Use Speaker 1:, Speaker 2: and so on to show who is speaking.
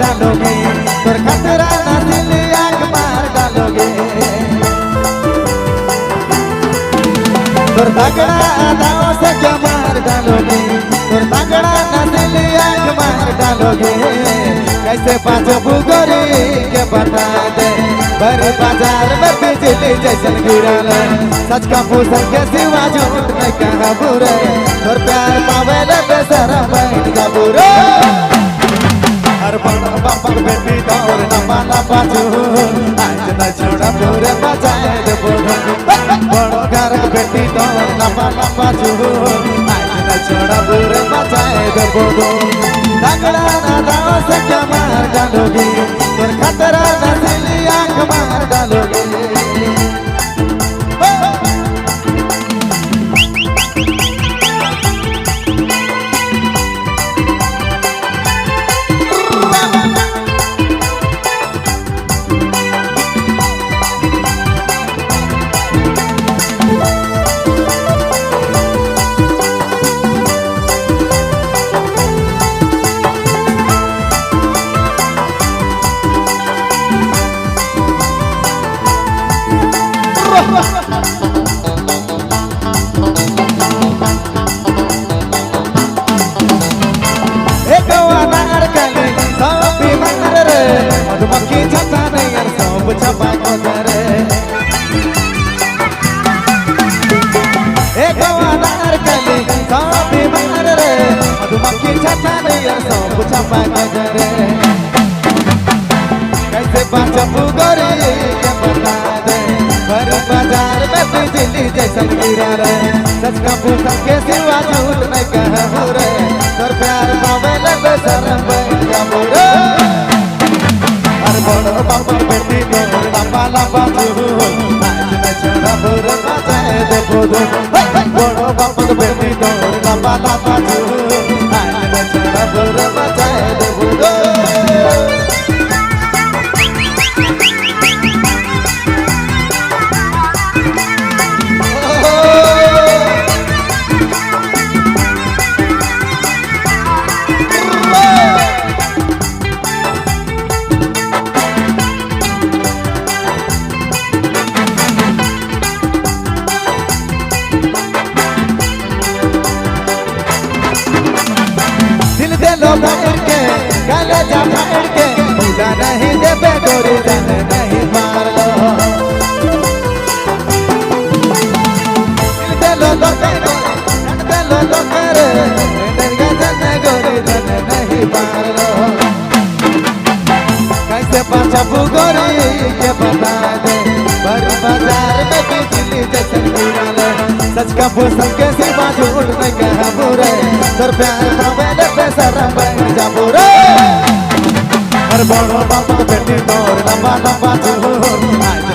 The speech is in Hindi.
Speaker 1: डालोगे तोर खतरा दिल आग मार डालोगे तोर तगड़ा दाव से क्या मार डालोगे तोर तगड़ा दिल आग मार डालोगे कैसे पाँचों बुगोरी के बता दे बड़े बाजार में बिजली जैसन गिरल सच का पूछल के सिवा झूठ नहीं कहा बुरे तोर प्यार पावेले बेसरा बैठ का बुरे हर बड़ा बापा बेटी दौड़ नपा नपा आज न छोड़ा पूरे बजाए दे बोलो बड़ो घर बेटी दौड़ नपा नपा आज न छोड़ा पूरे बजाए दे बोलो तगड़ा ना दाव से क्या मार डालोगे तोर खतरा ना दिल आंख मार डालोगे मधुमक्खी छता नहीं यार सब छपा करे एक वादार कली सब बीमार रे मधुमक्खी छता नहीं यार सब छपा करे कैसे पाँच बुगोरी के बता दे पर बाजार में बिजली जैसन गिरा रे सच का पूछल के सिवा झूठ नहीं कहा रे तोर प्यार पावेले बेसरा बैठ जा मोरे बड़ो बापा बेटी दौड़ लंबा लंबा आज न छोड़ा पूरे बजाए दे बोलो बड़ो बापा बेटी दौड़ लंबा लंबा आज न छोड़ा पूरे बजाए दे बोलो भर के गले जा भर के पूजा नहीं देवे गोरी जन नहीं मार लो दिलो तो करे दिलो तो करे दरिया जन गोरी जन नहीं मार लो कैसे पाँच बुगोरी के बता दे बड़े बाजार में बिजली जैसन गिरल सच का पूछल के सिवा झूठ नहीं कहा बुरे तोर प्यार पावेले बेसरा बैठ जा बुरे हर बड़ो बापा बेटी दौड़ लंबा लंबा आज